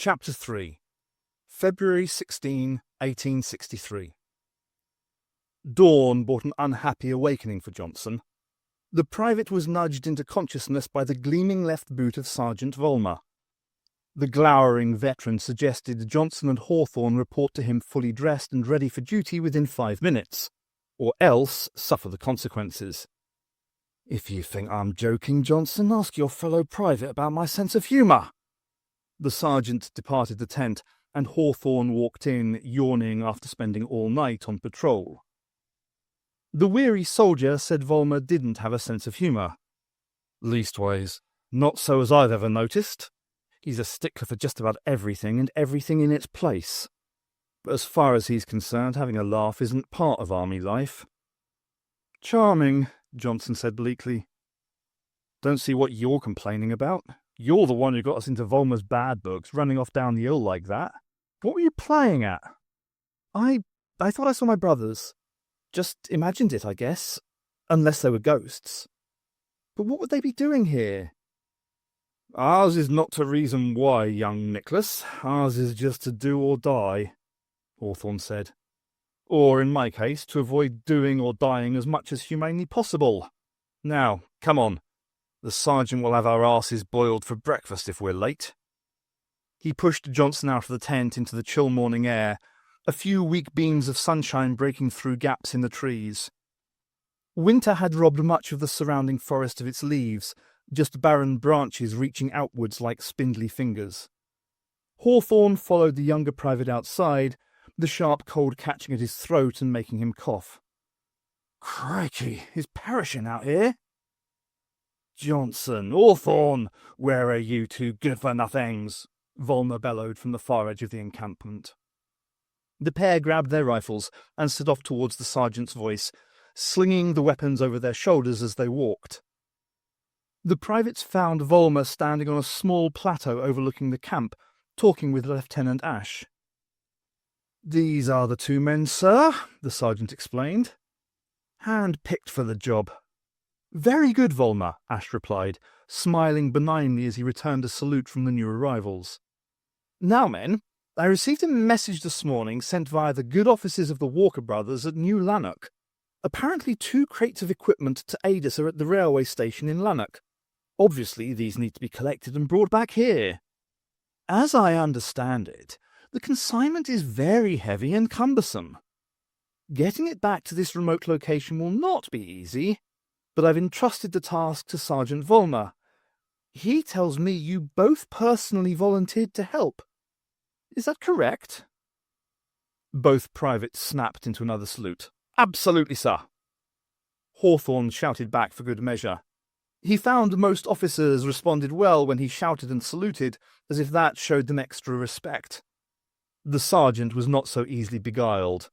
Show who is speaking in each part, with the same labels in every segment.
Speaker 1: Chapter 3. February 16, 1863. Dawn brought an unhappy awakening for Johnson. The private was nudged into consciousness by the gleaming left boot of Sergeant Vollmer. The glowering veteran suggested Johnson and Hawthorne report to him fully dressed and ready for duty within 5 minutes, or else suffer the consequences. "If you think I'm joking, Johnson, ask your fellow private about my sense of humour." The sergeant departed the tent, and Hawthorne walked in, yawning after spending all night on patrol. The weary soldier said Vollmer didn't have a sense of humour. "Leastways, not so as I've ever noticed. He's a stickler for just about everything and everything in its place. But as far as he's concerned, having a laugh isn't part of army life." "Charming," Johnson said bleakly. "Don't see what you're complaining about. You're the one who got us into Vollmer's bad books, running off down the hill like that. What were you playing at?" I thought I saw my brothers. Just imagined it, I guess. Unless they were ghosts. But what would they be doing here?" "Ours is not to reason why, young Nicholas. Ours is just to do or die," Hawthorne said. "Or, in my case, to avoid doing or dying as much as humanely possible. Now, come on. The sergeant will have our asses boiled for breakfast if we're late." He pushed Johnson out of the tent into the chill morning air, a few weak beams of sunshine breaking through gaps in the trees. Winter had robbed much of the surrounding forest of its leaves, just barren branches reaching outwards like spindly fingers. Hawthorne followed the younger private outside, the sharp cold catching at his throat and making him cough. "Crikey, he's perishing out here." "Johnson, Hawthorne, where are you two good-for-nothings?" Vollmer bellowed from the far edge of the encampment. The pair grabbed their rifles and set off towards the sergeant's voice, slinging the weapons over their shoulders as they walked. The privates found Vollmer standing on a small plateau overlooking the camp, talking with Lieutenant Ash. "These are the 2 men, sir," the sergeant explained. "Hand-picked for the job." "Very good, Vollmer," Ash replied, smiling benignly as he returned a salute from the new arrivals. "Now, men, I received a message this morning sent via the good offices of the Walker brothers at New Lanark. Apparently 2 crates of equipment to aid us are at the railway station in Lanark. Obviously, these need to be collected and brought back here. As I understand it, the consignment is very heavy and cumbersome. Getting it back to this remote location will not be easy, but I've entrusted the task to Sergeant Vollmer. He tells me you both personally volunteered to help. Is that correct?" Both privates snapped into another salute. "Absolutely, sir." Hawthorne shouted back for good measure. He found most officers responded well when he shouted and saluted, as if that showed them extra respect. The sergeant was not so easily beguiled.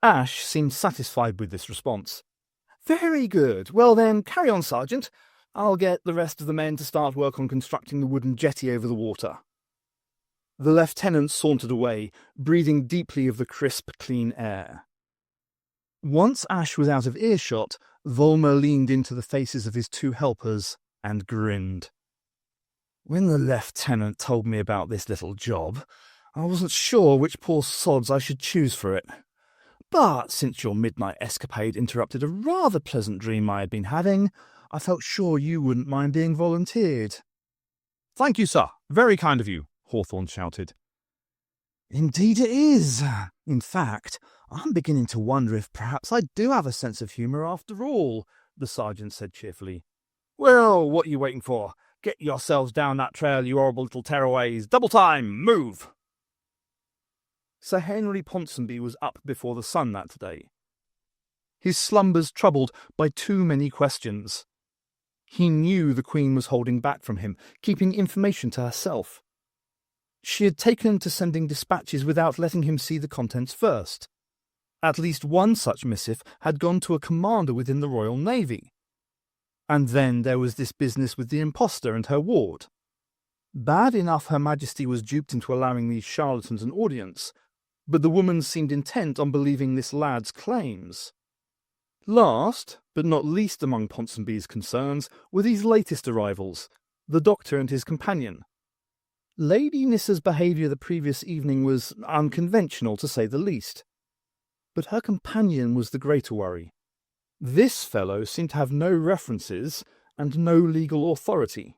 Speaker 1: Ash seemed satisfied with this response. "Very good. Well then, carry on, Sergeant. I'll get the rest of the men to start work on constructing the wooden jetty over the water." The lieutenant sauntered away, breathing deeply of the crisp, clean air. Once Ash was out of earshot, Vollmer leaned into the faces of his 2 helpers and grinned. "When the lieutenant told me about this little job, I wasn't sure which poor sods I should choose for it. But since your midnight escapade interrupted a rather pleasant dream I had been having, I felt sure you wouldn't mind being volunteered." "Thank you, sir. Very kind of you," Hawthorne shouted. "Indeed it is. In fact, I'm beginning to wonder if perhaps I do have a sense of humour after all," the sergeant said cheerfully. "Well, what are you waiting for? Get yourselves down that trail, you horrible little tearaways. Double time, move!" Sir Henry Ponsonby was up before the sun that day. His slumbers troubled by too many questions. He knew the Queen was holding back from him, keeping information to herself. She had taken to sending dispatches without letting him see the contents first. At least one such missive had gone to a commander within the Royal Navy. And then there was this business with the impostor and her ward. Bad enough Her Majesty was duped into allowing these charlatans an audience, but the woman seemed intent on believing this lad's claims. Last, but not least among Ponsonby's concerns, were these latest arrivals, the doctor and his companion. Lady Nissa's behaviour the previous evening was unconventional, to say the least. But her companion was the greater worry. This fellow seemed to have no references and no legal authority.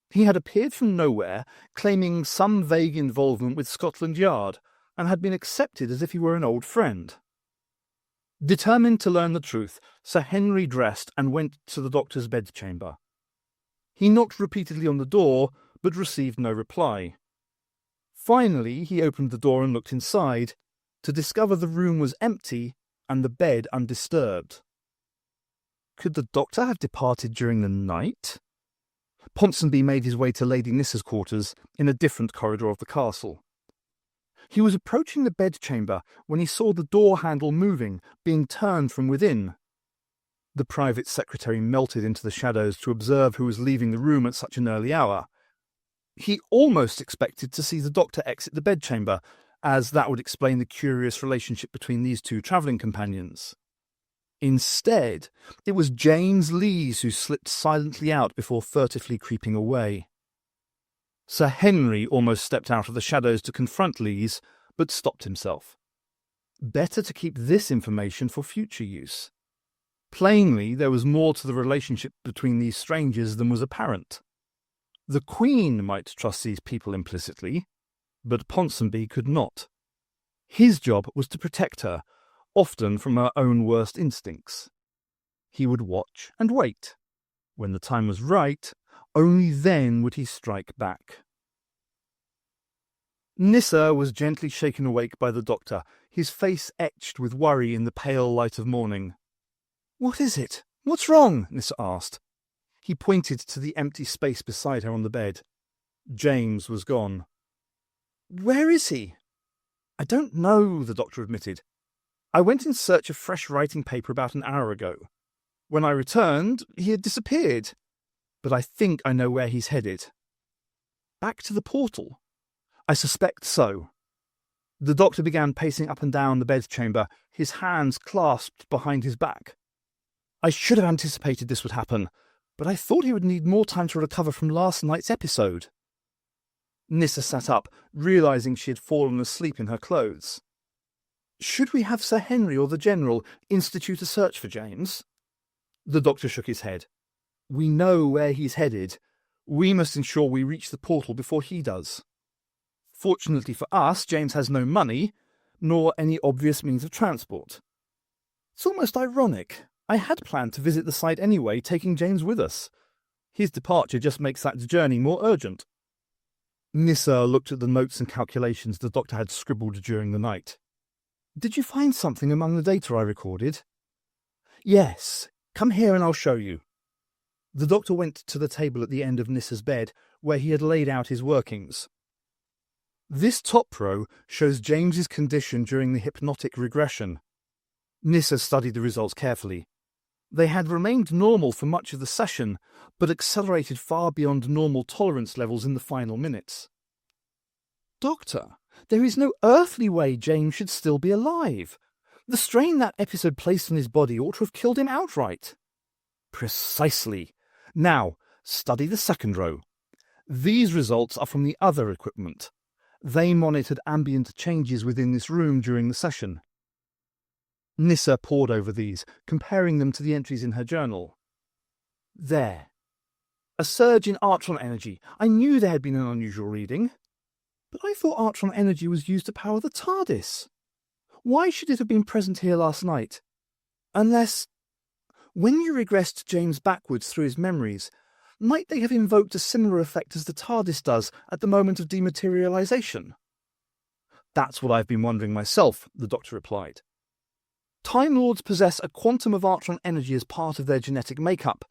Speaker 1: He had appeared from nowhere, claiming some vague involvement with Scotland Yard, and had been accepted as if he were an old friend. Determined to learn the truth, Sir Henry dressed and went to the doctor's bedchamber. He knocked repeatedly on the door, but received no reply. Finally, he opened the door and looked inside, to discover the room was empty and the bed undisturbed. Could the doctor have departed during the night? Ponsonby made his way to Lady Nissa's quarters in a different corridor of the castle. He was approaching the bedchamber when he saw the door handle moving, being turned from within. The private secretary melted into the shadows to observe who was leaving the room at such an early hour. He almost expected to see the doctor exit the bedchamber, as that would explain the curious relationship between these two travelling companions. Instead, it was James Lees who slipped silently out before furtively creeping away. Sir Henry almost stepped out of the shadows to confront Lees, but stopped himself. Better to keep this information for future use. Plainly, there was more to the relationship between these strangers than was apparent. The Queen might trust these people implicitly, but Ponsonby could not. His job was to protect her, often from her own worst instincts. He would watch and wait. When the time was right, only then would he strike back. Nissa was gently shaken awake by the doctor, his face etched with worry in the pale light of morning. "What is it? What's wrong?" Nissa asked. He pointed to the empty space beside her on the bed. James was gone. "Where is he?" "I don't know," the doctor admitted. "I went in search of fresh writing paper about an hour ago. When I returned, he had disappeared. But I think I know where he's headed." "Back to the portal?" "I suspect so." The doctor began pacing up and down the bedchamber, his hands clasped behind his back. "I should have anticipated this would happen, but I thought he would need more time to recover from last night's episode." Nissa sat up, realizing she had fallen asleep in her clothes. "Should we have Sir Henry or the General institute a search for James?" The doctor shook his head. "We know where he's headed. We must ensure we reach the portal before he does. Fortunately for us, James has no money, nor any obvious means of transport. It's almost ironic. I had planned to visit the site anyway, taking James with us. His departure just makes that journey more urgent." Nissa looked at the notes and calculations the doctor had scribbled during the night. "Did you find something among the data I recorded?" "Yes. Come here and I'll show you." The doctor went to the table at the end of Nissa's bed, where he had laid out his workings. This top row shows James's condition during the hypnotic regression. Nissa studied the results carefully. They had remained normal for much of the session, but accelerated far beyond normal tolerance levels in the final minutes. "Doctor, there is no earthly way James should still be alive. The strain that episode placed on his body ought to have killed him outright." "Precisely. Now, study the second row. These results are from the other equipment. They monitored ambient changes within this room during the session." Nissa pored over these, comparing them to the entries in her journal. "There. A surge in Artron energy. I knew there had been an unusual reading. But I thought Artron energy was used to power the TARDIS. Why should it have been present here last night? Unless, when you regressed James backwards through his memories, might they have invoked a similar effect as the TARDIS does at the moment of dematerialization?" "That's what I've been wondering myself," the doctor replied. "Time Lords possess a quantum of Artron energy as part of their genetic makeup.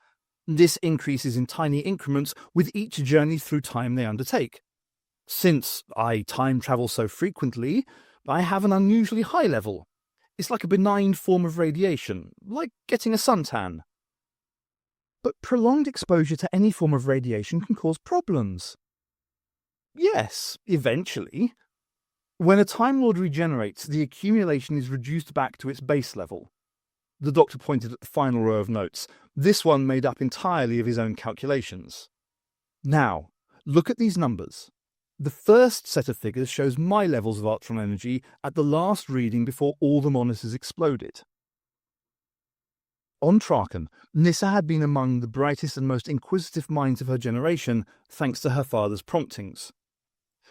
Speaker 1: This increases in tiny increments with each journey through time they undertake. Since I time travel so frequently, I have an unusually high level. It's like a benign form of radiation, like getting a suntan." "But prolonged exposure to any form of radiation can cause problems." "Yes, eventually. When a Time Lord regenerates, the accumulation is reduced back to its base level." The doctor pointed at the final row of notes, this one made up entirely of his own calculations. "Now, look at these numbers. The first set of figures shows my levels of Artron energy at the last reading before all the monitors exploded. On Traken, Nissa had been among the brightest and most inquisitive minds of her generation, thanks to her father's promptings.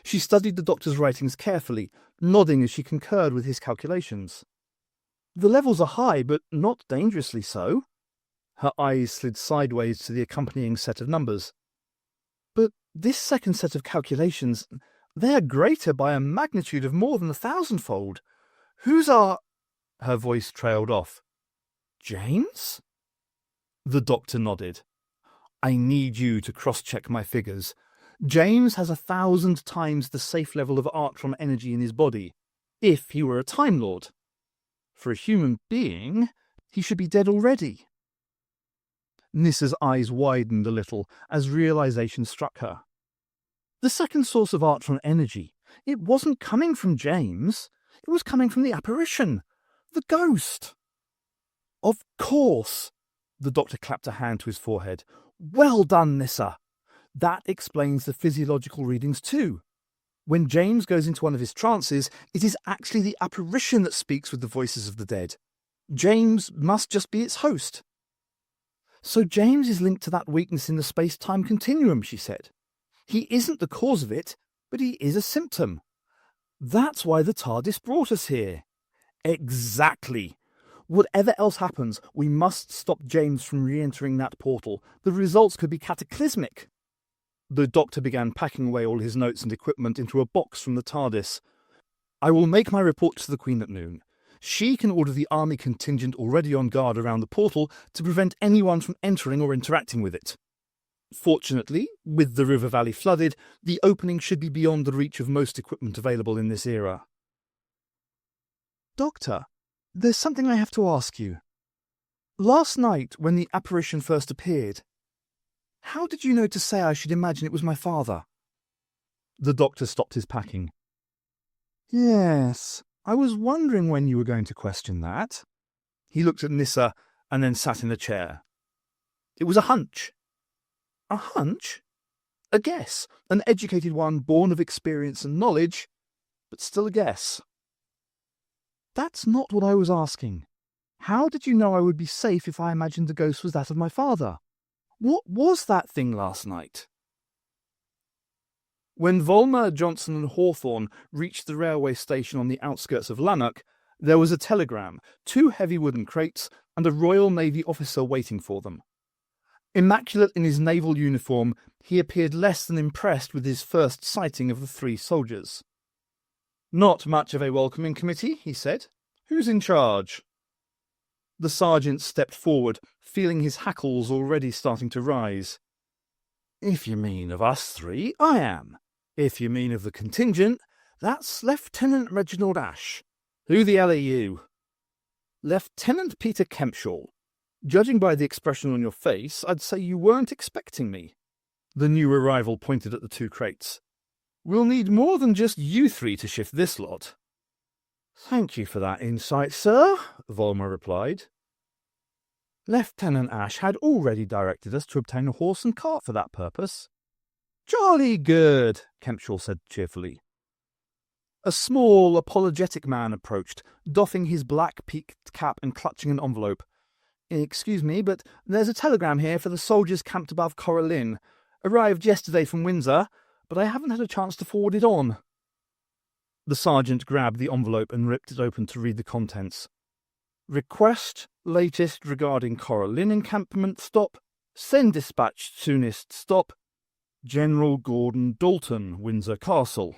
Speaker 1: She studied the doctor's writings carefully, nodding as she concurred with his calculations. The levels are high, but not dangerously so. Her eyes slid sideways to the accompanying set of numbers. But this second set of calculations, they are greater by a magnitude of more than 1,000-fold. Whose are... Her voice trailed off. James? The doctor nodded. I need you to cross-check my figures. James has 1,000 times the safe level of Artron energy in his body, if he were a Time Lord. For a human being, he should be dead already. Nissa's eyes widened a little as realization struck her. The second source of Artron energy, it wasn't coming from James. It was coming from the apparition, the ghost. Of course. The doctor clapped a hand to his forehead. Well done, Nissa. That explains the physiological readings too. When James goes into one of his trances, it is actually the apparition that speaks with the voices of the dead. James must just be its host. So James is linked to that weakness in the space-time continuum, she said. He isn't the cause of it, but he is a symptom. That's why the TARDIS brought us here. Exactly. Whatever else happens, we must stop James from re-entering that portal. The results could be cataclysmic. The doctor began packing away all his notes and equipment into a box from the TARDIS. I will make my report to the Queen at noon. She can order the army contingent already on guard around the portal to prevent anyone from entering or interacting with it. Fortunately, with the river valley flooded, the opening should be beyond the reach of most equipment available in this era. Doctor, there's something I have to ask you. Last night, when the apparition first appeared, how did you know to say I should imagine it was my father? The doctor stopped his packing. Yes, I was wondering when you were going to question that. He looked at Nissa and then sat in a chair. It was a hunch. A hunch? A guess, an educated one born of experience and knowledge, but still a guess. That's not what I was asking. How did you know I would be safe if I imagined the ghost was that of my father? What was that thing last night? When Volmer, Johnson and Hawthorne reached the railway station on the outskirts of Lanark, there was a telegram, 2 heavy wooden crates, and a Royal Navy officer waiting for them. Immaculate in his naval uniform, he appeared less than impressed with his first sighting of the 3 soldiers. Not much of a welcoming committee, he said. Who's in charge? The sergeant stepped forward, feeling his hackles already starting to rise. If you mean of us 3, I am. If you mean of the contingent, that's Lieutenant Reginald Ash. Who the hell are you? Lieutenant Peter Kempshall. Judging by the expression on your face, I'd say you weren't expecting me. The new arrival pointed at the 2 crates. We'll need more than just you 3 to shift this lot. Thank you for that insight, sir, Volmer replied. Lieutenant Ash had already directed us to obtain a horse and cart for that purpose. Jolly good, Kempshall said cheerfully. A small, apologetic man approached, doffing his black peaked cap and clutching an envelope. Excuse me, but there's a telegram here for the soldiers camped above Coralline. Arrived yesterday from Windsor, but I haven't had a chance to forward it on. The sergeant grabbed the envelope and ripped it open to read the contents. Request latest regarding Coralline encampment stop. Send dispatch soonest stop. General Gordon Dalton, Windsor Castle.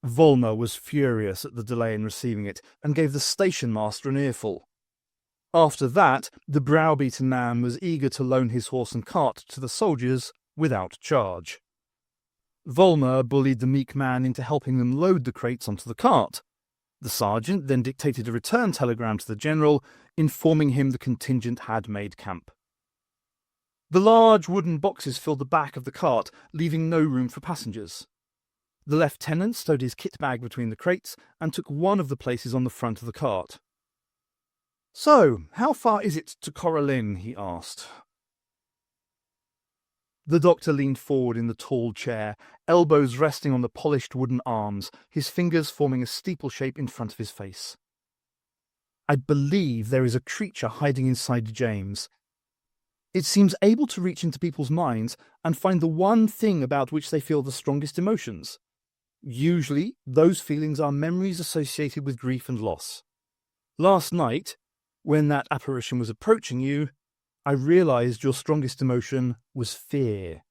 Speaker 1: Volmer was furious at the delay in receiving it and gave the station master an earful. After that, the browbeaten man was eager to loan his horse and cart to the soldiers without charge. Volmer bullied the meek man into helping them load the crates onto the cart. The sergeant then dictated a return telegram to the general, informing him the contingent had made camp. The large wooden boxes filled the back of the cart, leaving no room for passengers. The lieutenant stowed his kit bag between the crates and took one of the places on the front of the cart. So, how far is it to Coralline? He asked. The doctor leaned forward in the tall chair, elbows resting on the polished wooden arms, his fingers forming a steeple shape in front of his face. I believe there is a creature hiding inside James. It seems able to reach into people's minds and find the one thing about which they feel the strongest emotions. Usually, those feelings are memories associated with grief and loss. Last night, when that apparition was approaching you, I realized your strongest emotion was fear.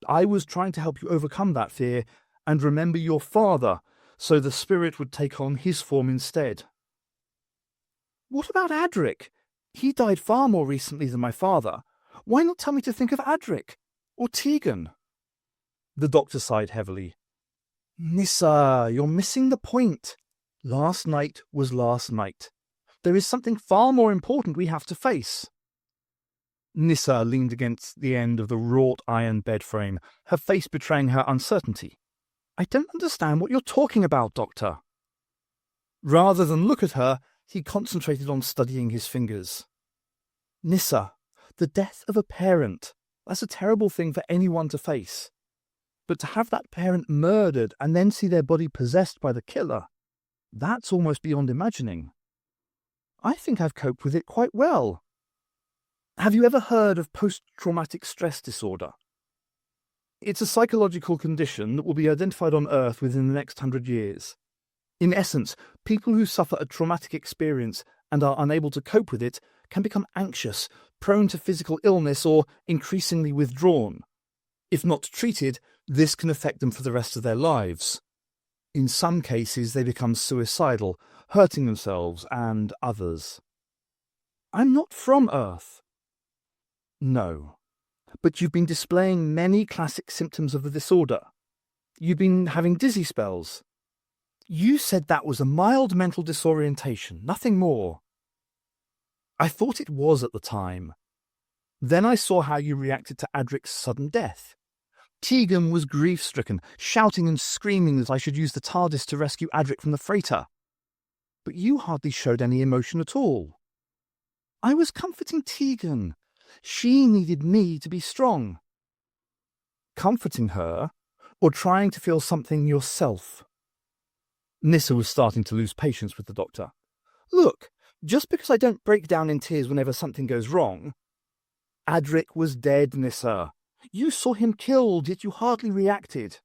Speaker 1: I was trying to help you overcome that fear and remember your father, so the spirit would take on his form instead. What about Adric? He died far more recently than my father. Why not tell me to think of Adric? Or Tegan? The doctor sighed heavily. Nissa, you're missing the point. Last night was last night. There is something far more important we have to face. Nissa leaned against the end of the wrought iron bed frame, her face betraying her uncertainty. I don't understand what you're talking about, Doctor. Rather than look at her, he concentrated on studying his fingers. Nissa, the death of a parent, that's a terrible thing for anyone to face. But to have that parent murdered and then see their body possessed by the killer, that's almost beyond imagining. I think I've coped with it quite well. Have you ever heard of post-traumatic stress disorder? It's a psychological condition that will be identified on Earth within the next 100 years. In essence, people who suffer a traumatic experience and are unable to cope with it can become anxious, prone to physical illness, or increasingly withdrawn. If not treated, this can affect them for the rest of their lives. In some cases, they become suicidal, hurting themselves and others. I'm not from Earth. No, but you've been displaying many classic symptoms of the disorder. You've been having dizzy spells. You said that was a mild mental disorientation, nothing more. I thought it was at the time. Then I saw how you reacted to Adric's sudden death. Tegan was grief-stricken, shouting and screaming that I should use the TARDIS to rescue Adric from the freighter. But you hardly showed any emotion at all. I was comforting Tegan. She needed me to be strong. Comforting her, or trying to feel something yourself? Nissa was starting to lose patience with the doctor. Look, just because I don't break down in tears whenever something goes wrong. Adric was dead, Nissa. You saw him killed, yet you hardly reacted.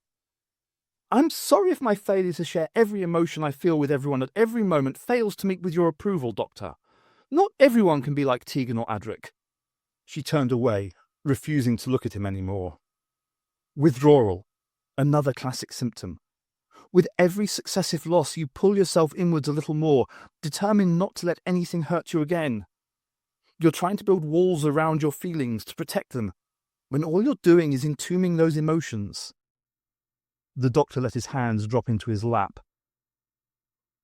Speaker 1: I'm sorry if my failure to share every emotion I feel with everyone at every moment fails to meet with your approval, Doctor. Not everyone can be like Tegan or Adric. She turned away, refusing to look at him any more. Withdrawal, another classic symptom. With every successive loss, you pull yourself inwards a little more, determined not to let anything hurt you again. You're trying to build walls around your feelings to protect them, when all you're doing is entombing those emotions. The doctor let his hands drop into his lap.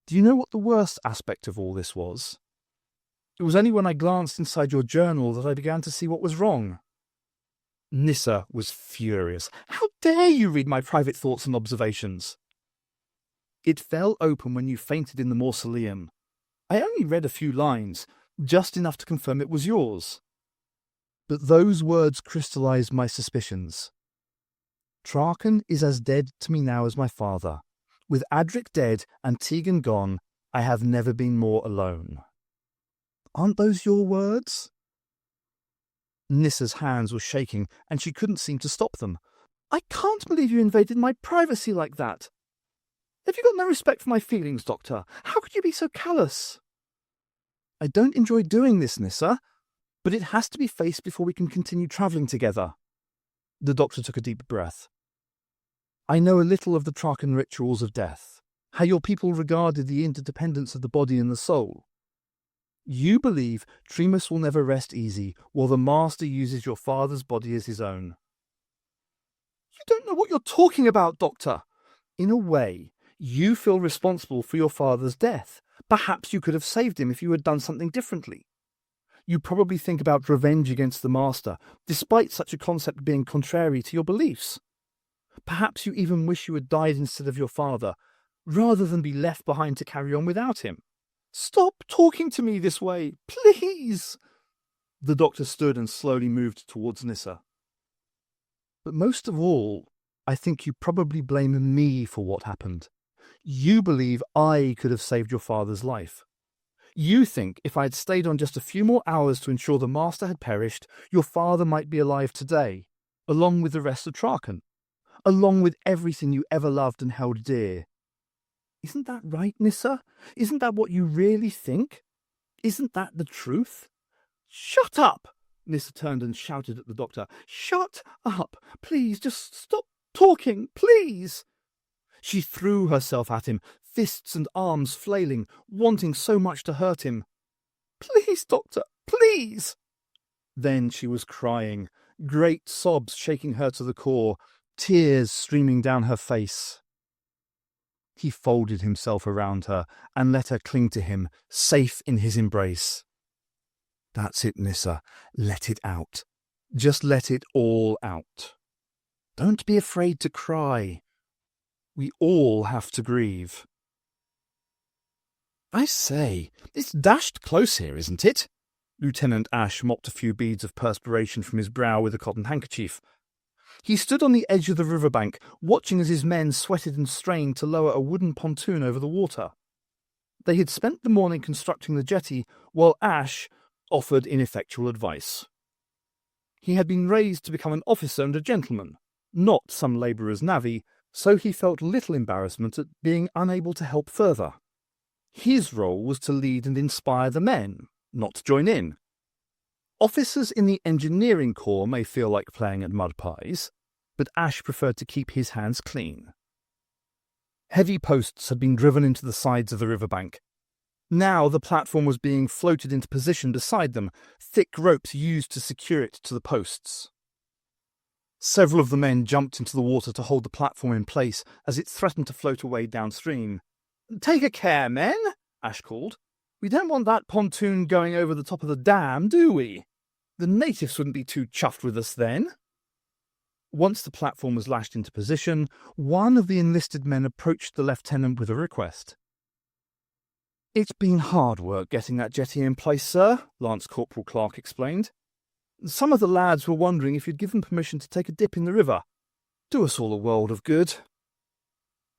Speaker 1: Do you know what the worst aspect of all this was? It was only when I glanced inside your journal that I began to see what was wrong. Nissa was furious. How dare you read my private thoughts and observations? It fell open when you fainted in the mausoleum. I only read a few lines, just enough to confirm it was yours. But those words crystallized my suspicions. Traken is as dead to me now as my father. With Adric dead and Tegan gone, I have never been more alone. Aren't those your words? Nissa's hands were shaking, and she couldn't seem to stop them. I can't believe you invaded my privacy like that. Have you got no respect for my feelings, Doctor? How could you be so callous? I don't enjoy doing this, Nissa, but it has to be faced before we can continue travelling together. The doctor took a deep breath. I know a little of the Traken rituals of death, how your people regarded the interdependence of the body and the soul. You believe Tremus will never rest easy, while the Master uses your father's body as his own. You don't know what you're talking about, Doctor. In a way, you feel responsible for your father's death. Perhaps you could have saved him if you had done something differently. You probably think about revenge against the Master, despite such a concept being contrary to your beliefs. Perhaps you even wish you had died instead of your father, rather than be left behind to carry on without him. Stop talking to me this way, please! The doctor stood and slowly moved towards Nissa. But most of all, I think you probably blame me for what happened. You believe I could have saved your father's life. You think if I had stayed on just a few more hours to ensure the master had perished, your father might be alive today, along with the rest of Traken, along with everything you ever loved and held dear. Isn't that right, Nissa? Isn't that what you really think? Isn't that the truth? Shut up! Nissa turned and shouted at the doctor. Shut up! Please, just stop talking, please! She threw herself at him, fists and arms flailing, wanting so much to hurt him. Please, doctor, please! Then she was crying, great sobs shaking her to the core, tears streaming down her face. He folded himself around her and let her cling to him, safe in his embrace. That's it, Nissa. Let it out. Just let it all out. Don't be afraid to cry. We all have to grieve. I say, it's dashed close here, isn't it? Lieutenant Ash mopped a few beads of perspiration from his brow with a cotton handkerchief. He stood on the edge of the riverbank, watching as his men sweated and strained to lower a wooden pontoon over the water. They had spent the morning constructing the jetty, while Ash offered ineffectual advice. He had been raised to become an officer and a gentleman, not some labourer's navvy, so he felt little embarrassment at being unable to help further. His role was to lead and inspire the men, not to join in. Officers in the engineering corps may feel like playing at mud pies, but Ash preferred to keep his hands clean. Heavy posts had been driven into the sides of the riverbank. Now the platform was being floated into position beside them, thick ropes used to secure it to the posts. Several of the men jumped into the water to hold the platform in place as it threatened to float away downstream. "Take a care, men," Ash called. "We don't want that pontoon going over the top of the dam, do we? The natives wouldn't be too chuffed with us then." Once the platform was lashed into position, one of the enlisted men approached the lieutenant with a request. "It's been hard work getting that jetty in place, sir," Lance Corporal Clark explained. "Some of the lads were wondering if you'd give them permission to take a dip in the river. Do us all a world of good."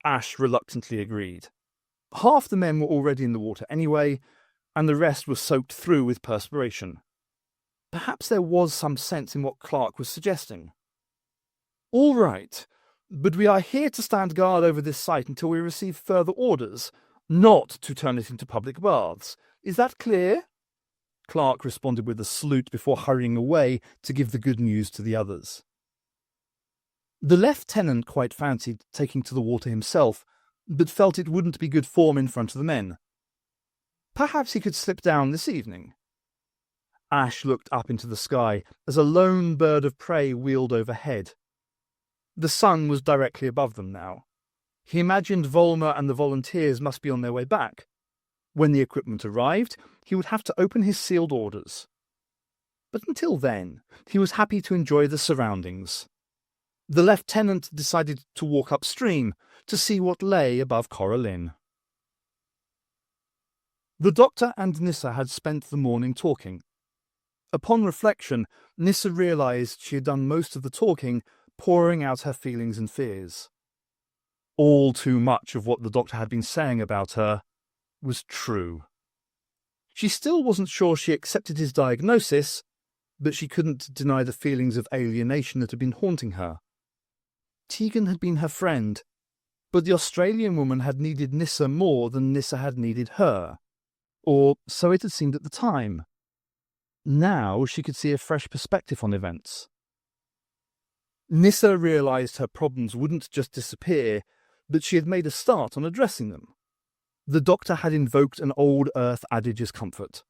Speaker 1: Ash reluctantly agreed. Half the men were already in the water anyway, and the rest were soaked through with perspiration. Perhaps there was some sense in what Clark was suggesting. "All right, but we are here to stand guard over this site until we receive further orders, not to turn it into public baths. Is that clear?" Clark responded with a salute before hurrying away to give the good news to the others. The lieutenant quite fancied taking to the water himself, but felt it wouldn't be good form in front of the men. Perhaps he could slip down this evening. Ash looked up into the sky as a lone bird of prey wheeled overhead. The sun was directly above them now. He imagined Volmer and the volunteers must be on their way back. When the equipment arrived, he would have to open his sealed orders. But until then, he was happy to enjoy the surroundings. The lieutenant decided to walk upstream to see what lay above Coralline. The doctor and Nissa had spent the morning talking. Upon reflection, Nissa realized she had done most of the talking, pouring out her feelings and fears. All too much of what the doctor had been saying about her was true. She still wasn't sure she accepted his diagnosis, but she couldn't deny the feelings of alienation that had been haunting her. Tegan had been her friend, but the Australian woman had needed Nissa more than Nissa had needed her, or so it had seemed at the time. Now she could see a fresh perspective on events. Nissa realized her problems wouldn't just disappear, but she had made a start on addressing them. The doctor had invoked an old Earth adage as comfort.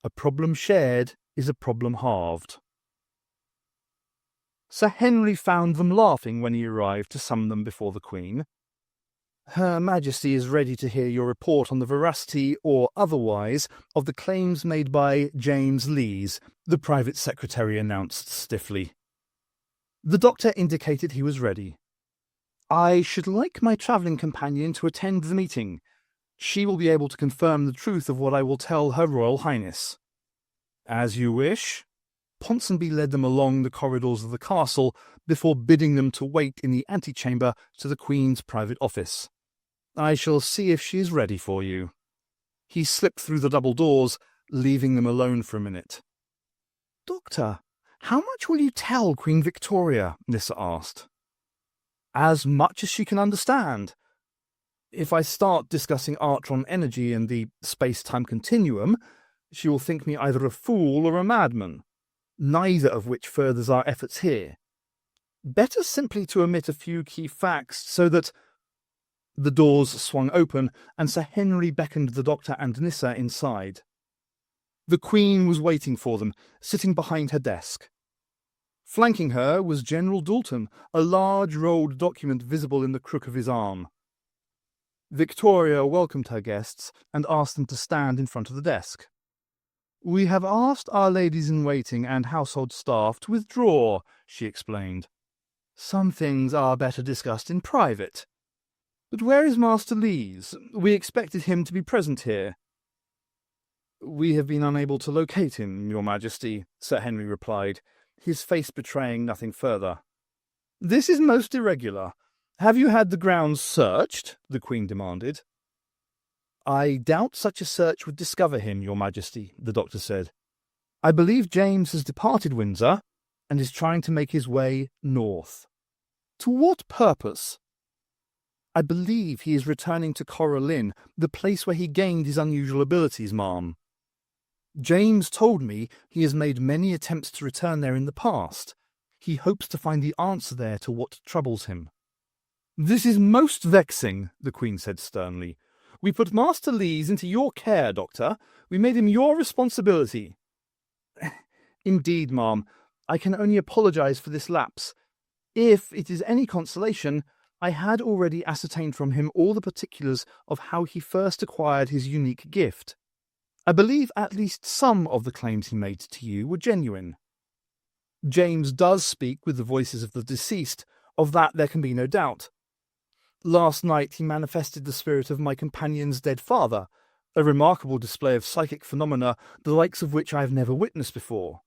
Speaker 1: A problem shared is a problem halved. Sir Henry found them laughing when he arrived to summon them before the Queen. "Her Majesty is ready to hear your report on the veracity or otherwise of the claims made by James Lees," the private secretary announced stiffly. The doctor indicated he was ready. "I should like my travelling companion to attend the meeting. She will be able to confirm the truth of what I will tell Her Royal Highness." "As you wish." Ponsonby led them along the corridors of the castle, before bidding them to wait in the antechamber to the Queen's private office. "I shall see if she is ready for you." He slipped through the double doors, leaving them alone for a minute. "Doctor, how much will you tell Queen Victoria?" Nyssa asked. "As much as she can understand. If I start discussing Artron energy and the space-time continuum, she will think me either a fool or a madman, neither of which furthers our efforts here. Better simply to omit a few key facts so that—" The doors swung open, and Sir Henry beckoned the Doctor and Nyssa inside. The Queen was waiting for them, sitting behind her desk. Flanking her was General Dalton, a large rolled document visible in the crook of his arm. Victoria welcomed her guests and asked them to stand in front of the desk. "We have asked our ladies-in-waiting and household staff to withdraw," she explained. "Some things are better discussed in private. But where is Master Lees? We expected him to be present here." "We have been unable to locate him, Your Majesty," Sir Henry replied, his face betraying nothing further. "This is most irregular. Have you had the grounds searched?" the Queen demanded. "I doubt such a search would discover him, Your Majesty," the Doctor said. "I believe James has departed Windsor and is trying to make his way north." "To what purpose?" "I believe he is returning to Cora Lynn, the place where he gained his unusual abilities, ma'am. James told me he has made many attempts to return there in the past. He hopes to find the answer there to what troubles him." "This is most vexing," the Queen said sternly. "We put Master Lees into your care, Doctor. We made him your responsibility." "Indeed, ma'am, I can only apologize for this lapse. If it is any consolation, I had already ascertained from him all the particulars of how he first acquired his unique gift. I believe at least some of the claims he made to you were genuine. James does speak with the voices of the deceased, of that there can be no doubt. Last night he manifested the spirit of my companion's dead father, a remarkable display of psychic phenomena, the likes of which I have never witnessed before."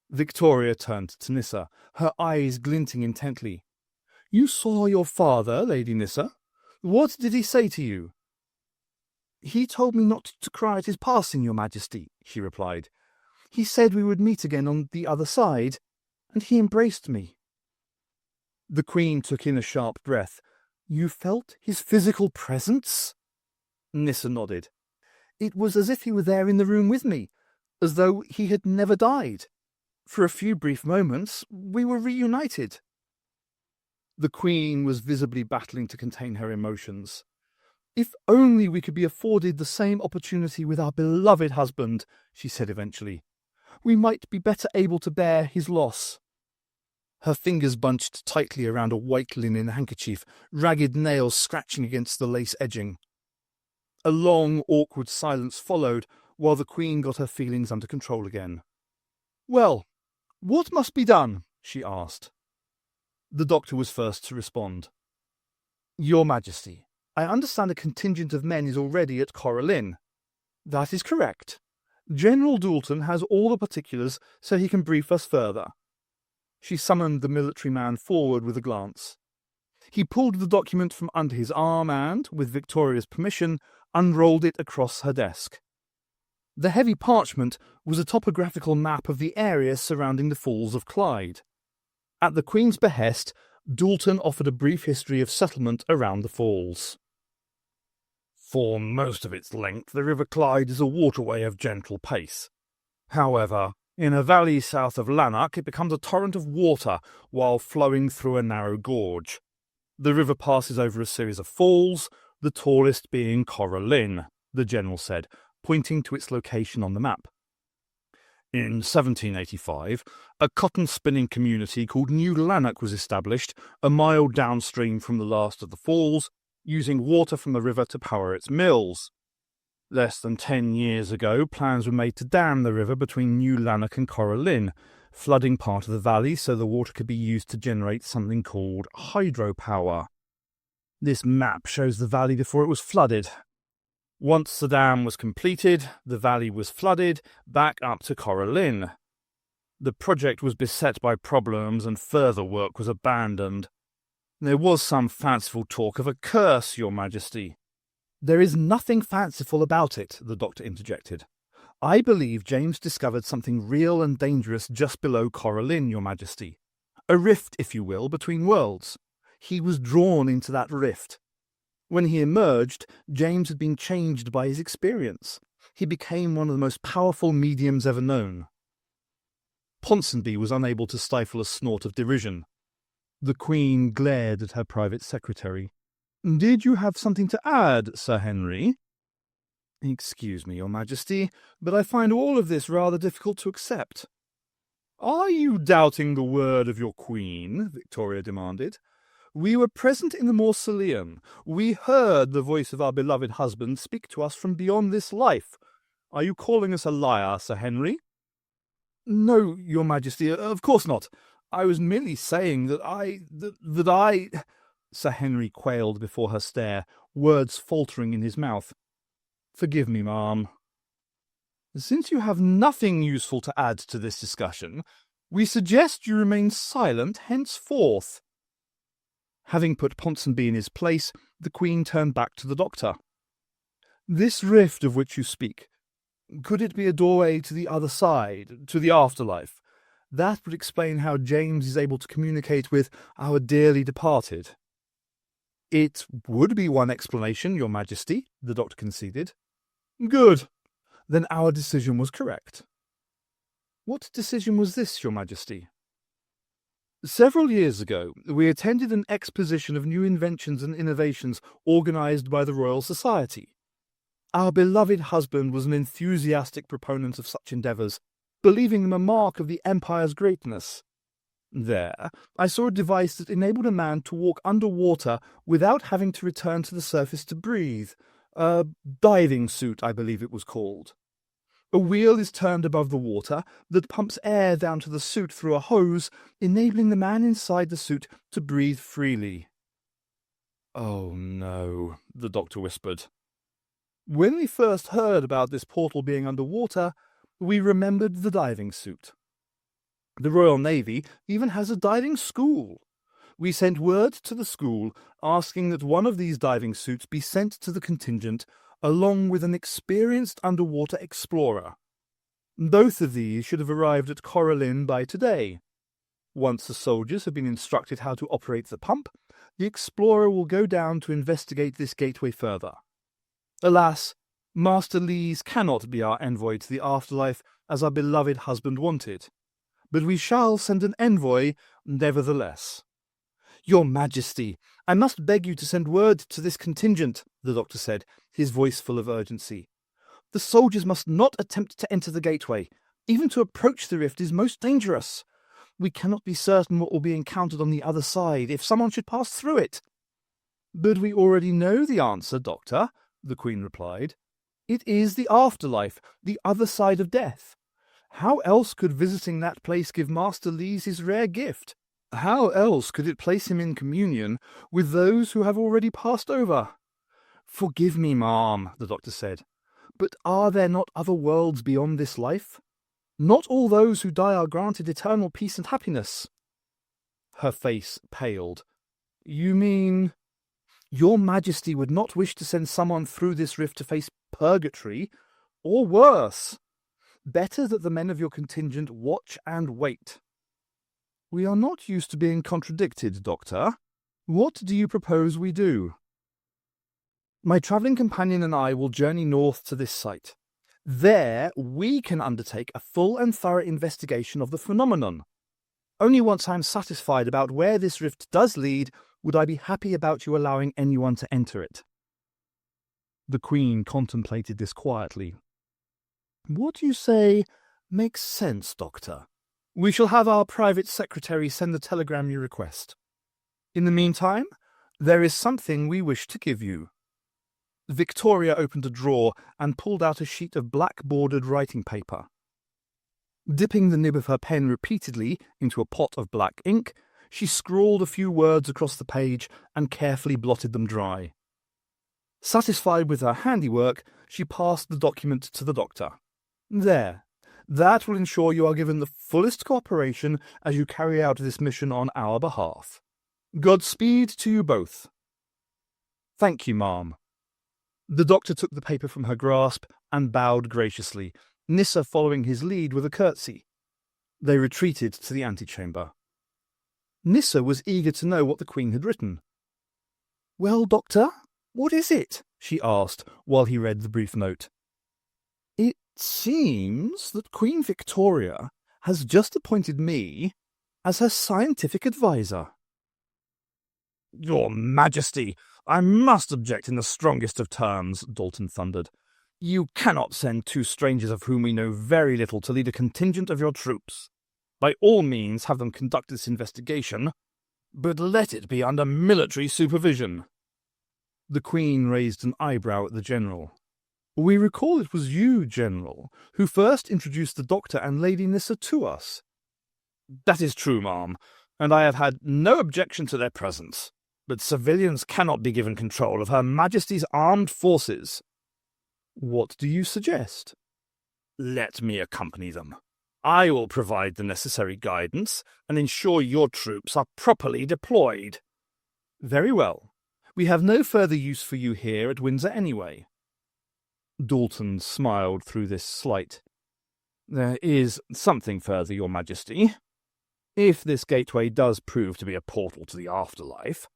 Speaker 1: Victoria turned to Nyssa, her eyes glinting intently. "You saw your father, Lady Nyssa? What did he say to you?" "He told me not to cry at his passing, Your Majesty," she replied. "He said we would meet again on the other side, and he embraced me." The Queen took in a sharp breath. "You felt his physical presence?" Nyssa nodded. "It was as if he were there in the room with me, as though he had never died. For a few brief moments, we were reunited." The Queen was visibly battling to contain her emotions. "If only we could be afforded the same opportunity with our beloved husband," she said eventually. "We might be better able to bear his loss." Her fingers bunched tightly around a white linen handkerchief, ragged nails scratching against the lace edging. A long, awkward silence followed, while the Queen got her feelings under control again. "Well, what must be done?" she asked. The Doctor was first to respond. "Your Majesty, I understand a contingent of men is already at Cora Lynn." "That is correct. General Dalton has all the particulars, so he can brief us further." She summoned the military man forward with a glance. He pulled the document from under his arm and, with Victoria's permission, unrolled it across her desk. The heavy parchment was a topographical map of the area surrounding the Falls of Clyde. At the Queen's behest, Dalton offered a brief history of settlement around the falls. "For most of its length, the River Clyde is a waterway of gentle pace. However, in a valley south of Lanark, it becomes a torrent of water while flowing through a narrow gorge. The river passes over a series of falls, the tallest being Cora Lynn," the General said, pointing to its location on the map. "In 1785, a cotton-spinning community called New Lanark was established a mile downstream from the last of the falls, using water from the river to power its mills. Less than 10 years ago, plans were made to dam the river between New Lanark and Cora Lynn, flooding part of the valley so the water could be used to generate something called hydropower. This map shows the valley before it was flooded. Once the dam was completed, the valley was flooded back up to Cora Lynn. The project was beset by problems and further work was abandoned. There was some fanciful talk of a curse, Your Majesty. There is nothing fanciful about it, the doctor interjected. I believe James discovered something real and dangerous just below Coralline, Your Majesty. A rift, if you will, between worlds. He was drawn into that rift. When he emerged, James had been changed by his experience. He became one of the most powerful mediums ever known. Ponsonby was unable to stifle a snort of derision. The Queen glared at her private secretary. "Did you have something to add, Sir Henry?" "Excuse me, Your Majesty, but I find all of this rather difficult to accept." "Are you doubting the word of your Queen?" Victoria demanded. "We were present in the mausoleum. We heard the voice of our beloved husband speak to us from beyond this life. Are you calling us a liar, Sir Henry?" "No, Your Majesty, of course not. I was merely saying that I... Sir Henry quailed before her stare, words faltering in his mouth. "Forgive me, ma'am." "Since you have nothing useful to add to this discussion, we suggest you remain silent henceforth." Having put Ponsonby in his place, the Queen turned back to the doctor. "This rift of which you speak, could it be a doorway to the other side, to the afterlife? That would explain how James is able to communicate with our dearly departed." "It would be one explanation, Your Majesty," the doctor conceded. "Good. Then our decision was correct." "What decision was this, Your Majesty?" "Several years ago, we attended an exposition of new inventions and innovations organized by the Royal Society. Our beloved husband was an enthusiastic proponent of such endeavors, believing them a mark of the Empire's greatness. There, I saw a device that enabled a man to walk underwater without having to return to the surface to breathe. A diving suit, I believe it was called. A wheel is turned above the water that pumps air down to the suit through a hose, enabling the man inside the suit to breathe freely." "Oh no," the doctor whispered. "When we first heard about this portal being underwater, we remembered the diving suit. The Royal Navy even has a diving school. We sent word to the school asking that one of these diving suits be sent to the contingent along with an experienced underwater explorer. Both of these should have arrived at Coralline by today. Once the soldiers have been instructed how to operate the pump, the explorer will go down to investigate this gateway further. Alas, Master Lees cannot be our envoy to the afterlife as our beloved husband wanted. But we shall send an envoy nevertheless." "Your Majesty, I must beg you to send word to this contingent," the doctor said, his voice full of urgency. "The soldiers must not attempt to enter the gateway. Even to approach the rift is most dangerous. We cannot be certain what will be encountered on the other side if someone should pass through it." "But we already know the answer, Doctor," the Queen replied. "It is the afterlife, the other side of death. How else could visiting that place give Master Lees his rare gift? How else could it place him in communion with those who have already passed over?" "Forgive me, ma'am," the doctor said, "but are there not other worlds beyond this life? Not all those who die are granted eternal peace and happiness." Her face paled. "You mean—" "Your Majesty would not wish to send someone through this rift to face purgatory, or worse. Better that the men of your contingent watch and wait." "We are not used to being contradicted, Doctor. What do you propose we do?" "My travelling companion and I will journey north to this site. There we can undertake a full and thorough investigation of the phenomenon. Only once I am satisfied about where this rift does lead would I be happy about you allowing anyone to enter it." The Queen contemplated this quietly. "What you say makes sense, Doctor. We shall have our private secretary send the telegram you request. In the meantime, there is something we wish to give you." Victoria opened a drawer and pulled out a sheet of black-bordered writing paper. Dipping the nib of her pen repeatedly into a pot of black ink, she scrawled a few words across the page and carefully blotted them dry. Satisfied with her handiwork, she passed the document to the doctor. "There. That will ensure you are given the fullest cooperation as you carry out this mission on our behalf. Godspeed to you both." "Thank you, ma'am." The doctor took the paper from her grasp and bowed graciously, Nyssa following his lead with a curtsy. They retreated to the antechamber. Nyssa was eager to know what the Queen had written. "Well, Doctor, what is it?" she asked while he read the brief note. "It seems that Queen Victoria has just appointed me as her scientific adviser." "Your Majesty, I must object in the strongest of terms," Dalton thundered. "You cannot send two strangers of whom we know very little to lead a contingent of your troops. By all means have them conduct this investigation, but let it be under military supervision." The Queen raised an eyebrow at the General. "We recall it was you, General, who first introduced the Doctor and Lady Nyssa to us." "That is true, ma'am, and I have had no objection to their presence. But civilians cannot be given control of Her Majesty's armed forces." "What do you suggest?" "Let me accompany them. I will provide the necessary guidance and ensure your troops are properly deployed." "Very well. We have no further use for you here at Windsor anyway." Dalton smiled through this slight. "There is something further, Your Majesty. If this gateway does prove to be a portal to the afterlife,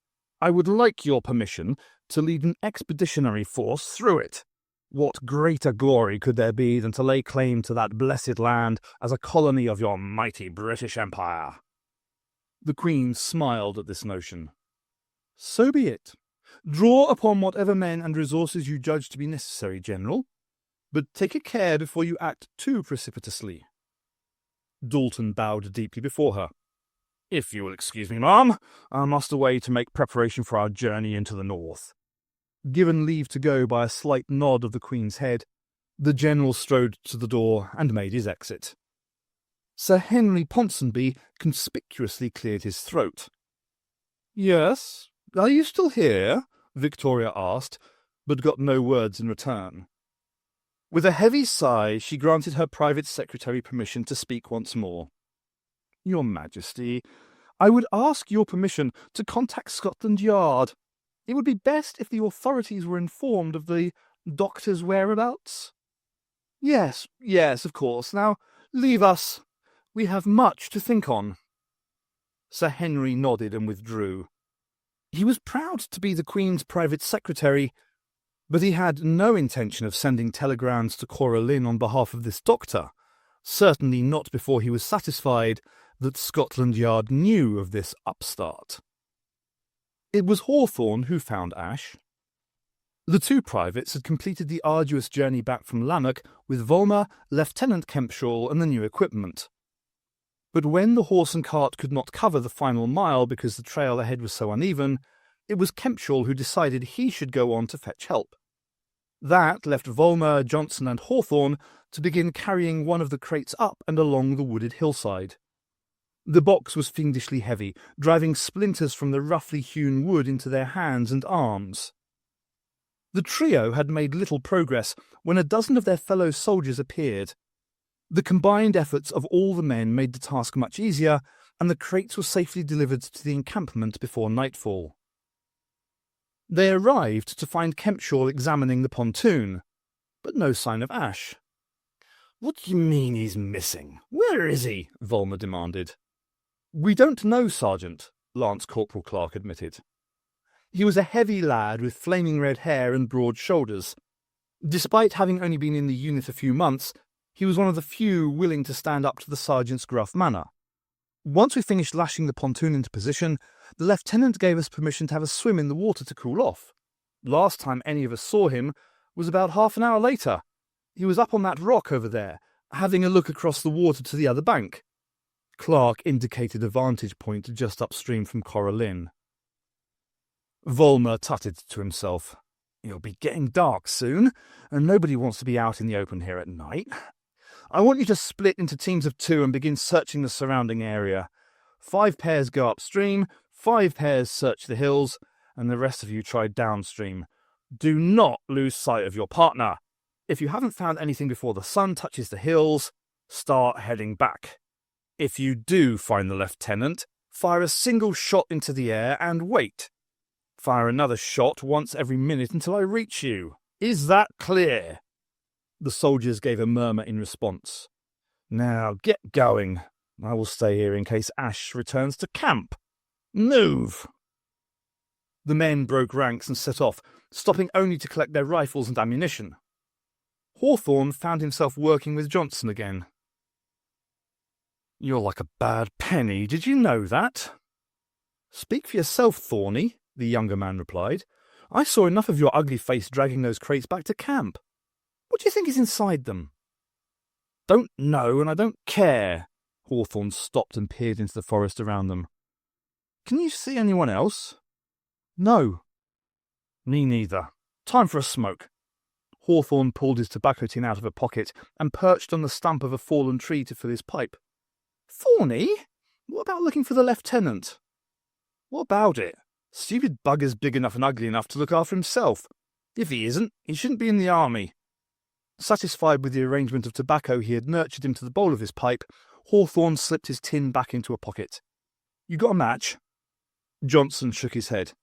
Speaker 1: I would like your permission to lead an expeditionary force through it. What greater glory could there be than to lay claim to that blessed land as a colony of your mighty British Empire?" The Queen smiled at this notion. "So be it. Draw upon whatever men and resources you judge to be necessary, General, but take a care before you act too precipitously." Dalton bowed deeply before her. "If you will excuse me, ma'am, I must away to make preparation for our journey into the north." Given leave to go by a slight nod of the Queen's head, the General strode to the door and made his exit. Sir Henry Ponsonby conspicuously cleared his throat. "Yes, are you still here?" Victoria asked, but got no words in return. With a heavy sigh, she granted her private secretary permission to speak once more. "Your Majesty, I would ask your permission to contact Scotland Yard. It would be best if the authorities were informed of the Doctor's whereabouts." Yes, of course. Now, leave us. We have much to think on." Sir Henry nodded and withdrew. He was proud to be the Queen's private secretary, but he had no intention of sending telegrams to Cora Lynn on behalf of this Doctor, certainly not before he was satisfied that Scotland Yard knew of this upstart. It was Hawthorne who found Ash. The two privates had completed the arduous journey back from Lanark with Volmer, Lieutenant Kempshall, and the new equipment. But when the horse and cart could not cover the final mile because the trail ahead was so uneven, it was Kempshall who decided he should go on to fetch help. That left Volmer, Johnson, and Hawthorne to begin carrying one of the crates up and along the wooded hillside. The box was fiendishly heavy, driving splinters from the roughly hewn wood into their hands and arms. The trio had made little progress when a dozen of their fellow soldiers appeared. The combined efforts of all the men made the task much easier, and the crates were safely delivered to the encampment before nightfall. They arrived to find Kempshall examining the pontoon, but no sign of Ash. "What do you mean he's missing? Where is he?" Volmer demanded. "We don't know, Sergeant," Lance Corporal Clark admitted. He was a heavy lad with flaming red hair and broad shoulders. Despite having only been in the unit a few months, he was one of the few willing to stand up to the sergeant's gruff manner. "Once we finished lashing the pontoon into position, the lieutenant gave us permission to have a swim in the water to cool off. Last time any of us saw him was about half an hour later. He was up on that rock over there, having a look across the water to the other bank." Clark indicated a vantage point just upstream from Cora Lynn. Volmer tutted to himself. "It'll be getting dark soon, and nobody wants to be out in the open here at night. I want you to split into teams of 2 and begin searching the surrounding area. 5 pairs go upstream, 5 pairs search the hills, and the rest of you try downstream. Do not lose sight of your partner. If you haven't found anything before the sun touches the hills, Start heading back. If you do find the lieutenant, fire a single shot into the air and wait. Fire another shot once every minute until I reach you. Is that clear?" The soldiers gave a murmur in response. "Now get going. I will stay here in case Ash returns to camp. Move!" The men broke ranks and set off, stopping only to collect their rifles and ammunition. Hawthorne found himself working with Johnson again. "You're like a bad penny, did you know that?" "Speak for yourself, Thorny," the younger man replied. "I saw enough of your ugly face dragging those crates back to camp. What do you think is inside them?" "Don't know, and I don't care." Hawthorne stopped and peered into the forest around them. "Can you see anyone else?" "No." "Me neither. Time for a smoke." Hawthorne pulled his tobacco tin out of a pocket and perched on the stump of a fallen tree to fill his pipe. "Thorny, what about looking for the lieutenant?" "What about it? Stupid bugger's big enough and ugly enough to look after himself. If he isn't, he shouldn't be in the army." Satisfied with the arrangement of tobacco he had nurtured into the bowl of his pipe, Hawthorne slipped his tin back into a pocket. "You got a match?" Johnson shook his head.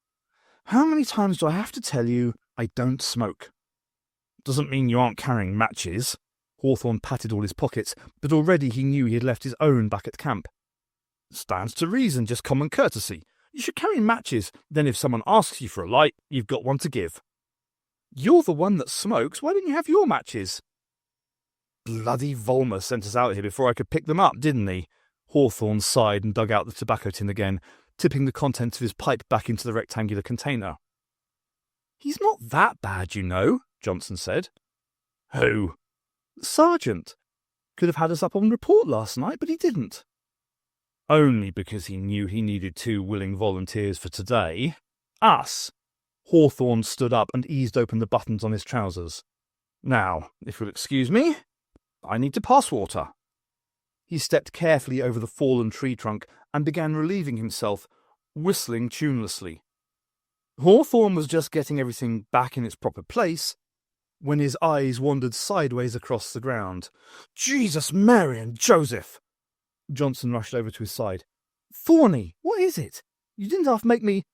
Speaker 1: "How many times do I have to tell you I don't smoke?" "Doesn't mean you aren't carrying matches." Hawthorne patted all his pockets, but already he knew he had left his own back at camp. "Stands to reason, just common courtesy. You should carry matches, then if someone asks you for a light, you've got one to give." "You're the one that smokes, why didn't you have your matches?" "Bloody Volmer sent us out here before I could pick them up, didn't he?" Hawthorne sighed and dug out the tobacco tin again, tipping the contents of his pipe back into the rectangular container. "He's not that bad, you know," Johnson said. "Who?" "The sergeant. Could have had us up on report last night, but he didn't." "Only because he knew he needed 2 willing volunteers for today. Us." Hawthorne stood up and eased open the buttons on his trousers. "Now, if you'll excuse me, I need to pass water." He stepped carefully over the fallen tree trunk and began relieving himself, whistling tunelessly. Hawthorne was just getting everything back in its proper place when his eyes wandered sideways across the ground. "Jesus, Mary and Joseph!" Johnson rushed over to his side. "Thorny, what is it? You didn't half make me—"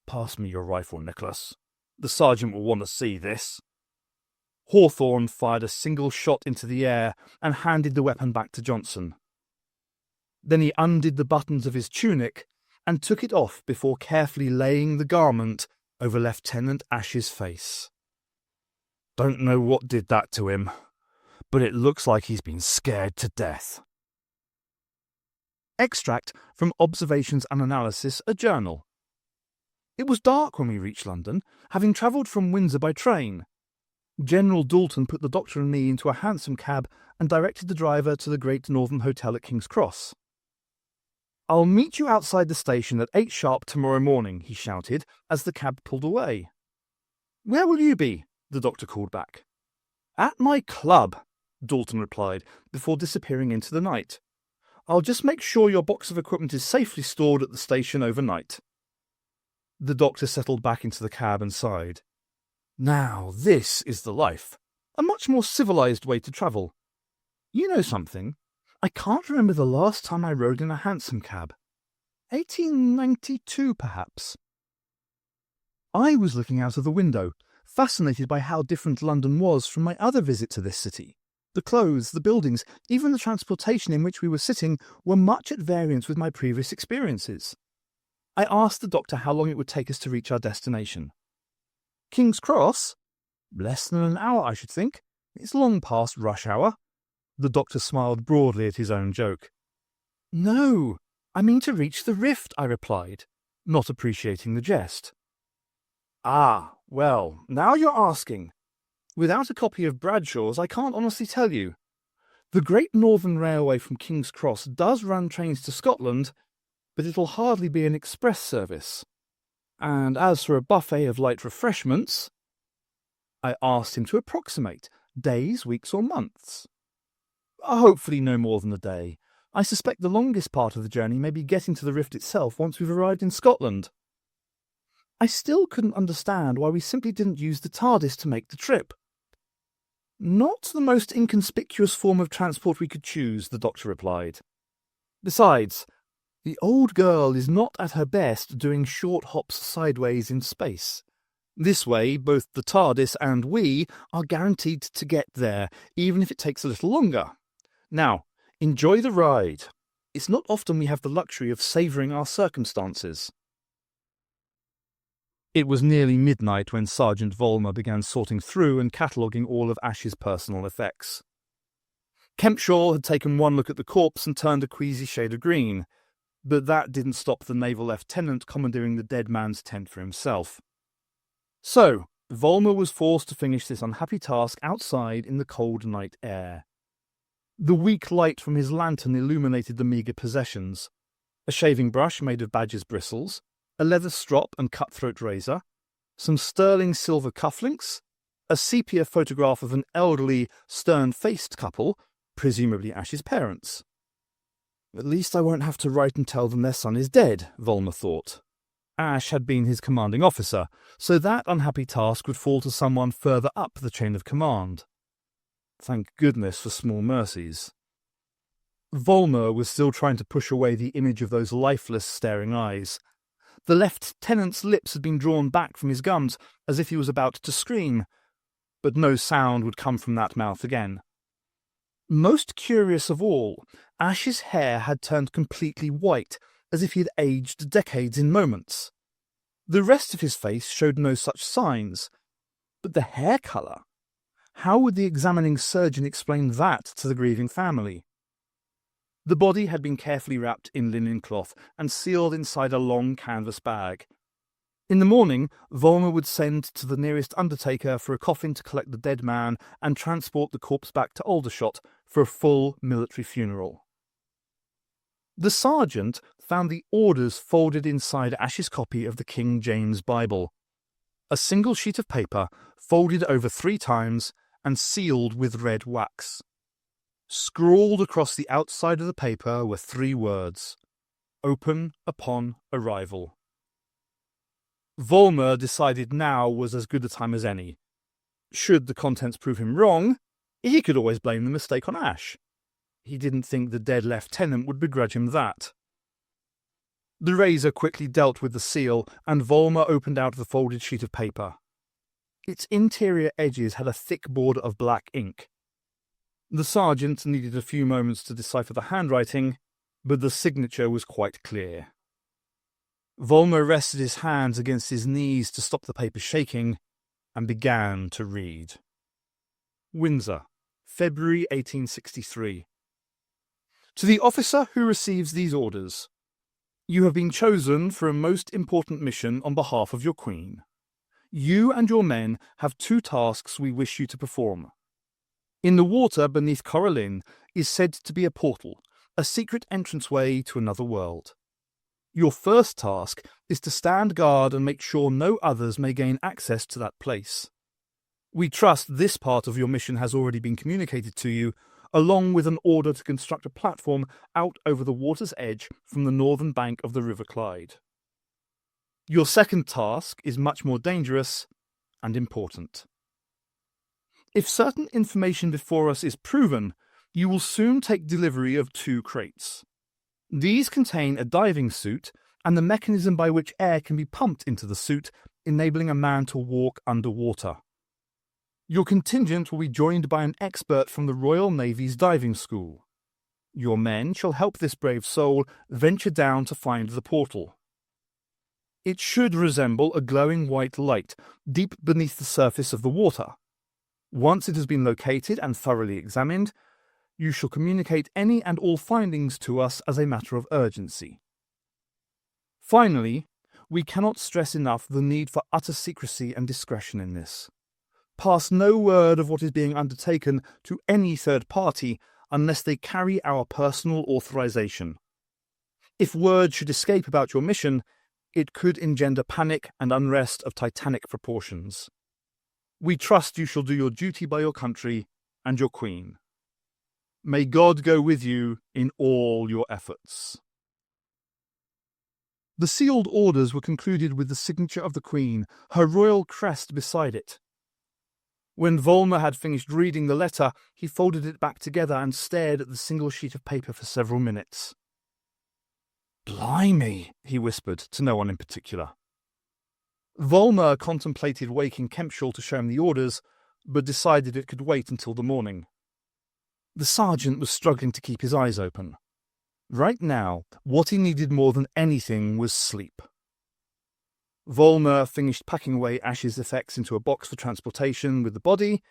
Speaker 1: "Pass me your rifle, Nicholas. The sergeant will want to see this." Hawthorne fired a single shot into the air and handed the weapon back to Johnson. Then he undid the buttons of his tunic and took it off before carefully laying the garment over Lieutenant Ash's face. "Don't know what did that to him, but it looks like he's been scared to death." Extract from Observations and Analysis, a journal. It was dark when we reached London, having travelled from Windsor by train. General Dalton put the doctor and me into a hansom cab and directed the driver to the Great Northern Hotel at King's Cross. "I'll meet you outside the station at 8 sharp tomorrow morning," he shouted as the cab pulled away. "Where will you be?" the doctor called back. "At my club," Dalton replied, before disappearing into the night. "I'll just make sure your box of equipment is safely stored at the station overnight." The doctor settled back into the cab and sighed. "Now this is the life. A much more civilized way to travel. You know something? I can't remember the last time I rode in a hansom cab. 1892, perhaps." I was looking out of the window, fascinated by how different London was from my other visit to this city. The clothes, the buildings, even the transportation in which we were sitting were much at variance with my previous experiences. I asked the doctor how long it would take us to reach our destination. "King's Cross? Less than an hour, I should think. It's long past rush hour." The doctor smiled broadly at his own joke. "No, I mean to reach the rift," I replied, not appreciating the jest. "Ah, well, now you're asking. Without a copy of Bradshaw's, I can't honestly tell you. The Great Northern Railway from King's Cross does run trains to Scotland, but it'll hardly be an express service. And as for a buffet of light refreshments—" I asked him to approximate days, weeks, or months. "Hopefully no more than a day. I suspect the longest part of the journey may be getting to the rift itself once we've arrived in Scotland." I still couldn't understand why we simply didn't use the TARDIS to make the trip. Not the most inconspicuous form of transport we could choose, the doctor replied. Besides, the old girl is not at her best doing short hops sideways in space. This way, both the TARDIS and we are guaranteed to get there, even if it takes a little longer. Now, enjoy the ride. It's not often we have the luxury of savouring our circumstances. It was nearly midnight when Sergeant Vollmer began sorting through and cataloguing all of Ash's personal effects. Kempshaw had taken one look at the corpse and turned a queasy shade of green, but that didn't stop the naval lieutenant commandeering the dead man's tent for himself. So, Vollmer was forced to finish this unhappy task outside in the cold night air. The weak light from his lantern illuminated the meagre possessions: a shaving brush made of badger's bristles, a leather strop and cutthroat razor, some sterling silver cufflinks, a sepia photograph of an elderly, stern-faced couple, presumably Ash's parents. At least I won't have to write and tell them their son is dead, Vollmer thought. Ash had been his commanding officer, so that unhappy task would fall to someone further up the chain of command. Thank goodness for small mercies. Vollmer was still trying to push away the image of those lifeless, staring eyes. The lieutenant's lips had been drawn back from his gums, as if he was about to scream, but no sound would come from that mouth again. Most curious of all, Ash's hair had turned completely white, as if he had aged decades in moments. The rest of his face showed no such signs, but the hair colour? How would the examining surgeon explain that to the grieving family? The body had been carefully wrapped in linen cloth and sealed inside a long canvas bag. In the morning, Vollmer would send to the nearest undertaker for a coffin to collect the dead man and transport the corpse back to Aldershot for a full military funeral. The sergeant found the orders folded inside Ash's copy of the King James Bible. A single sheet of paper, folded over 3 times and sealed with red wax. Scrawled across the outside of the paper were 3 words: "Open upon arrival." Vollmer decided now was as good a time as any. Should the contents prove him wrong, he could always blame the mistake on Ash. He didn't think the dead lieutenant would begrudge him that. The razor quickly dealt with the seal, and Vollmer opened out the folded sheet of paper. Its interior edges had a thick border of black ink. The sergeant needed a few moments to decipher the handwriting, but the signature was quite clear. Vollmer rested his hands against his knees to stop the paper shaking, and began to read. Windsor, February 1863. To the officer who receives these orders, you have been chosen for a most important mission on behalf of your Queen. You and your men have 2 tasks we wish you to perform. In the water beneath Corallin is said to be a portal, a secret entranceway to another world. Your first task is to stand guard and make sure no others may gain access to that place. We trust this part of your mission has already been communicated to you, along with an order to construct a platform out over the water's edge from the northern bank of the River Clyde. Your second task is much more dangerous and important. If certain information before us is proven, you will soon take delivery of 2 crates. These contain a diving suit and the mechanism by which air can be pumped into the suit, enabling a man to walk underwater. Your contingent will be joined by an expert from the Royal Navy's diving school. Your men shall help this brave soul venture down to find the portal. It should resemble a glowing white light deep beneath the surface of the water. Once it has been located and thoroughly examined, you shall communicate any and all findings to us as a matter of urgency. Finally, we cannot stress enough the need for utter secrecy and discretion in this. Pass no word of what is being undertaken to any third party unless they carry our personal authorization. If word should escape about your mission, it could engender panic and unrest of titanic proportions. We trust you shall do your duty by your country and your Queen. May God go with you in all your efforts. The sealed orders were concluded with the signature of the Queen, her royal crest beside it. When Volmer had finished reading the letter, he folded it back together and stared at the single sheet of paper for several minutes. "Blimey," he whispered, to no one in particular. Volmer contemplated waking Kempshall to show him the orders, but decided it could wait until the morning. The sergeant was struggling to keep his eyes open. Right now, what he needed more than anything was sleep. Volmer finished packing away Ash's effects into a box for transportation with the body,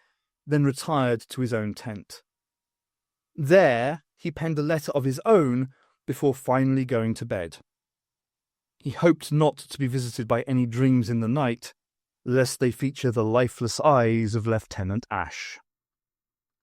Speaker 1: then retired to his own tent. There, he penned a letter of his own before finally going to bed. He hoped not to be visited by any dreams in the night, lest they feature the lifeless eyes of Lieutenant Ash.